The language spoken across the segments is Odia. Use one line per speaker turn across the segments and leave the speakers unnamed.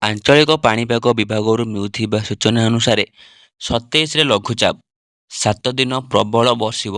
ଆଞ୍ଚଳିକ ପାଣିପାଗ ବିଭାଗରୁ ମିଳୁଥିବା ସୂଚନା ଅନୁସାରେ 27ରେ ଲଘୁଚାପ 7 ଦିନ ପ୍ରବଳ ବର୍ଷିବ।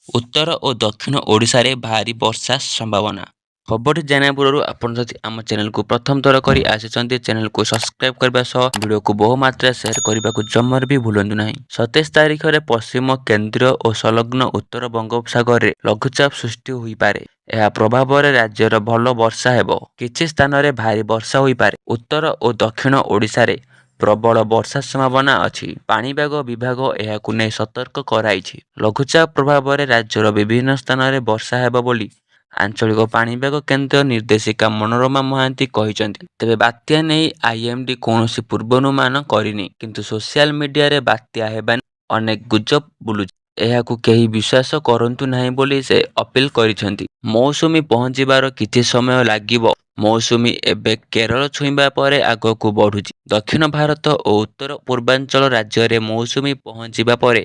ଉତ୍ତର ଓ ଦକ୍ଷିଣ ଓଡ଼ିଶାରେ ଭାରୀ ବର୍ଷା ସମ୍ଭାବନା। ଖବରଟି ଜାଣିବା ପୂର୍ବରୁ ଆପଣ ଯଦି ଆମ ଚ୍ୟାନେଲକୁ ପ୍ରଥମ ଥର କରି ଆସିଛନ୍ତି, ଚ୍ୟାନେଲକୁ ସବସ୍କ୍ରାଇବ କରିବା ସହ ଭିଡ଼ିଓକୁ ବହୁ ମାତ୍ରାରେ ସେୟାର କରିବାକୁ ଜମାରୁ ବି ଭୁଲନ୍ତୁ ନାହିଁ। 27 ତାରିଖରେ ପଶ୍ଚିମ, କେନ୍ଦ୍ରୀୟ ଓ ସଂଲଗ୍ନ ଉତ୍ତର ବଙ୍ଗୋପସାଗରରେ ଲଘୁଚାପ ସୃଷ୍ଟି ହୋଇପାରେ। ଏହା ପ୍ରଭାବରେ ରାଜ୍ୟର ଭଲ ବର୍ଷା ହେବ। କିଛି ସ୍ଥାନରେ ଭାରୀ ବର୍ଷା ହୋଇପାରେ। ଉତ୍ତର ଓ ଦକ୍ଷିଣ ଓଡ଼ିଶାରେ ପ୍ରବଳ ବର୍ଷା ସମ୍ଭାବନା ଅଛି। ପାଣିପାଗ ବିଭାଗ ଏହାକୁ ନେଇ ସତର୍କ କରାଇଛି। ଲଘୁଚାପ ପ୍ରଭାବରେ ରାଜ୍ୟର ବିଭିନ୍ନ ସ୍ଥାନରେ ବର୍ଷା ହେବ ବୋଲି ଆଞ୍ଚଳିକ ପାଣିପାଗ କେନ୍ଦ୍ର ନିର୍ଦ୍ଦେଶିକା ମନୋରମା ମହାନ୍ତି କହିଛନ୍ତି। ତେବେ ବାତ୍ୟା ନେଇ ଆଇଏମଡି କୌଣସି ପୂର୍ବାନୁମାନ କରିନି, କିନ୍ତୁ ସୋସିଆଲ ମିଡିଆରେ ବାତ୍ୟା ହେବା ନେଇ ଅନେକ ଗୁଜବ ବୁଲୁଛି। ଏହାକୁ କେହି ବିଶ୍ୱାସ କରନ୍ତୁ ନାହିଁ ବୋଲି ସେ ଅପିଲ କରିଛନ୍ତି। ମୌସୁମୀ ପହଞ୍ଚିବାର କିଛି ସମୟ ଲାଗିବ। ମୌସୁମୀ ଏବେ କେରଳ ଛୁଇଁବା ପରେ ଆଗକୁ ବଢ଼ୁଛି। ଦକ୍ଷିଣ ଭାରତ ଓ ଉତ୍ତର ପୂର୍ବାଞ୍ଚଳ ରାଜ୍ୟରେ ମୌସୁମୀ ପହଞ୍ଚିବା ପରେ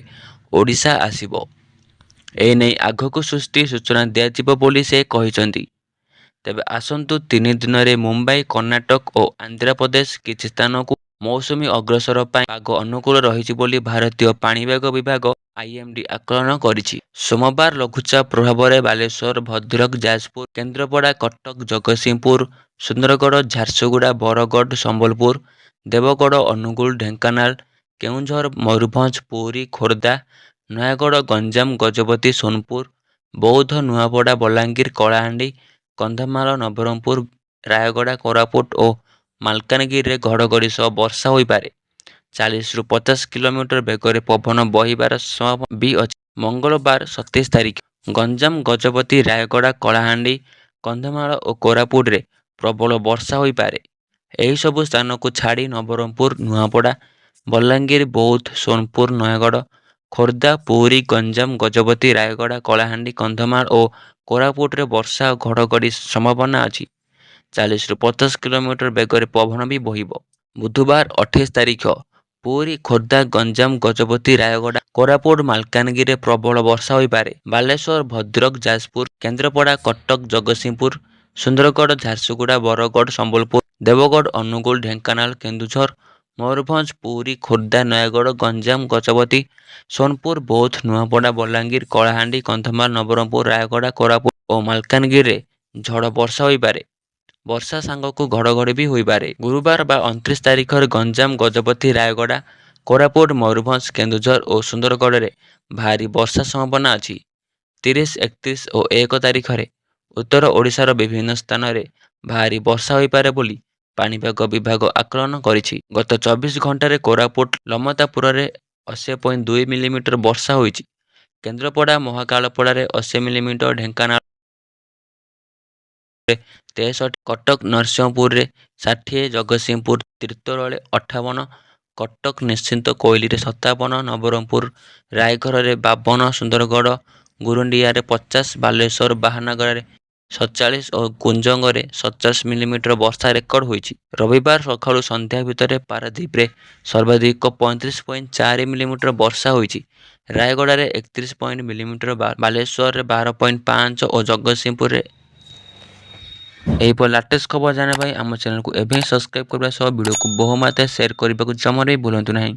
ଓଡ଼ିଶା ଆସିବ। ଏନେଇ ଆଗକୁ ସୂଚନା ଦିଆଯିବ ବୋଲି ସେ କହିଛନ୍ତି। ତେବେ ଆସନ୍ତୁ 3 ଦିନରେ ମୁମ୍ବାଇ, କର୍ଣ୍ଣାଟକ ଓ ଆନ୍ଧ୍ରପ୍ରଦେଶ କିଛି ସ୍ଥାନକୁ ମୌସୁମୀ ଅଗ୍ରସର ପାଇଁ ପାଗ ଅନୁକୂଳ ରହିଛି ବୋଲି ଭାରତୀୟ ପାଣିପାଗ ବିଭାଗ ଆଇଏମଡି ଆକଳନ କରିଛି। ସୋମବାର ଲଘୁଚାପ ପ୍ରଭାବରେ ବାଲେଶ୍ୱର, ଭଦ୍ରକ, ଯାଜପୁର, କେନ୍ଦ୍ରାପଡ଼ା, କଟକ, ଜଗତସିଂହପୁର, ସୁନ୍ଦରଗଡ଼, ଝାରସୁଗୁଡ଼ା, ବରଗଡ଼, ସମ୍ବଲପୁର, ଦେବଗଡ଼, ଅନୁଗୁଳ, ଢେଙ୍କାନାଳ, କେଉଁଝର, ମୟୂରଭଞ୍ଜ, ପୁରୀ, ଖୋର୍ଦ୍ଧା, ନୟାଗଡ଼, ଗଞ୍ଜାମ, ଗଜପତି, ସୋନପୁର, ବୌଦ୍ଧ, ନୂଆପଡ଼ା, ବଲାଙ୍ଗୀର, କଳାହାଣ୍ଡି, କନ୍ଧମାଳ, ନବରଙ୍ଗପୁର, ରାୟଗଡ଼ା, କୋରାପୁଟ ଓ ମାଲକାନଗିରିରେ ଘଡ଼ଘଡ଼ି ସହ ବର୍ଷା ହୋଇପାରେ। 40ରୁ 50 କିଲୋମିଟର ବେଗରେ ପବନ ବହିବାର ସମ୍ଭାବନା ବି ଅଛି। ମଙ୍ଗଳବାର 27 ତାରିଖ ଗଞ୍ଜାମ, ଗଜପତି, ରାୟଗଡ଼ା, କଳାହାଣ୍ଡି, କନ୍ଧମାଳ ଓ କୋରାପୁଟରେ ପ୍ରବଳ ବର୍ଷା ହୋଇପାରେ। ଏହିସବୁ ସ୍ଥାନକୁ ଛାଡ଼ି ନବରଙ୍ଗପୁର, ନୂଆପଡ଼ା, ବଲାଙ୍ଗୀର, ବୌଦ୍ଧ, ସୋନପୁର, ନୟାଗଡ଼, ଖୋର୍ଦ୍ଧା, ପୁରୀ, ଗଞ୍ଜାମ, ଗଜପତି, ରାୟଗଡ଼ା, କଳାହାଣ୍ଡି, କନ୍ଧମାଳ ଓ କୋରାପୁଟରେ ବର୍ଷା ଓ ଘଡ଼ଘଡ଼ି ସମ୍ଭାବନା ଅଛି। 40ରୁ 50 କିଲୋମିଟର ବେଗରେ ପବନ ବି ବହିବ। ବୁଧବାର 28 ତାରିଖ ପୁରୀ, ଖୋର୍ଦ୍ଧା, ଗଞ୍ଜାମ, ଗଜପତି, ରାୟଗଡ଼ା, କୋରାପୁଟ, ମାଲକାନଗିରିରେ ପ୍ରବଳ ବର୍ଷା ହୋଇପାରେ। ବାଲେଶ୍ୱର, ଭଦ୍ରକ, ଯାଜପୁର, କେନ୍ଦ୍ରାପଡ଼ା, କଟକ, ଜଗତସିଂହପୁର, ସୁନ୍ଦରଗଡ଼, ଝାରସୁଗୁଡ଼ା, ବରଗଡ଼, ସମ୍ବଲପୁର, ଦେବଗଡ଼, ଅନୁଗୁଳ, ଢେଙ୍କାନାଳ, କେନ୍ଦୁଝର, ମୟୂରଭଞ୍ଜ, ପୁରୀ, ଖୋର୍ଦ୍ଧା, ନୟାଗଡ଼, ଗଞ୍ଜାମ, ଗଜପତି, ସୋନପୁର, ବୌଦ୍ଧ, ନୂଆପଡ଼ା, ବଲାଙ୍ଗୀର, କଳାହାଣ୍ଡି, କନ୍ଧମାଳ, ନବରଙ୍ଗପୁର, ରାୟଗଡ଼ା, କୋରାପୁଟ ଓ ମାଲକାନଗିରିରେ ଝଡ଼ ବର୍ଷା ହୋଇପାରେ। ବର୍ଷା ସାଙ୍ଗକୁ ଘଡ଼ଘଡ଼ି ବି ହୋଇପାରେ। ଗୁରୁବାର ବା 29 ତାରିଖରେ ଗଞ୍ଜାମ, ଗଜପତି, ରାୟଗଡ଼ା, କୋରାପୁଟ, ମୟୂରଭଞ୍ଜ, କେନ୍ଦୁଝର ଓ ସୁନ୍ଦରଗଡ଼ରେ ଭାରୀ ବର୍ଷା ସମ୍ଭାବନା ଅଛି। 30, 31 ଓ 1 ତାରିଖରେ ଉତ୍ତର ଓଡ଼ିଶାର ବିଭିନ୍ନ ସ୍ଥାନରେ ଭାରୀ ବର୍ଷା ହୋଇପାରେ ବୋଲି ପାଣିପାଗ ବିଭାଗ ଆକଳନ କରିଛି। ଗତ 24 ଘଣ୍ଟାରେ କୋରାପୁଟ ଲମତାପୁରରେ 80.2 ମିଲିମିଟର ବର୍ଷା ହୋଇଛି। କେନ୍ଦ୍ରାପଡ଼ା ମହାକାଳପଡ଼ାରେ 80 ମିଲିମିଟର, ଢେଙ୍କାନାଳରେ 63, କଟକ ନରସିଂହପୁରରେ 60, ଜଗତସିଂହପୁର ତିର୍ତ୍ତୋଲରେ 58, କଟକ ନିଶ୍ଚିନ୍ତ କୋଇଲିରେ 57, ନବରଙ୍ଗପୁର ରାୟଘରରେ 52, ସୁନ୍ଦରଗଡ଼ ଗୁରୁଣ୍ଡିଆରେ 50, ବାଲେଶ୍ୱର ବାହାନଗାରେ 47 ଓ କୁଞ୍ଜଙ୍ଗରେ 50 ମିଲିମିଟର ବର୍ଷା ରେକର୍ଡ ହୋଇଛି। ରବିବାର ସକାଳୁ ସନ୍ଧ୍ୟା ଭିତରେ ପାରାଦୀପରେ ସର୍ବାଧିକ 35.4 ମିଲିମିଟର ବର୍ଷା ହୋଇଛି। ରାୟଗଡ଼ାରେ 31 ମିଲିମିଟର, ବାଲେଶ୍ୱରରେ 12.5 ଓ ଜଗତସିଂହପୁରରେ। ଏହିପରି ଲାଟେଷ୍ଟ ଖବର ଜାଣିବା ପାଇଁ ଆମ ଚ୍ୟାନେଲକୁ ଏବେ ହିଁ ସବସ୍କ୍ରାଇବ କରିବା ସହ ଭିଡ଼ିଓକୁ ବହୁ ମାତ୍ରାରେ ସେୟାର କରିବାକୁ ଜମାରୁ ବି ଭୁଲନ୍ତୁ ନାହିଁ।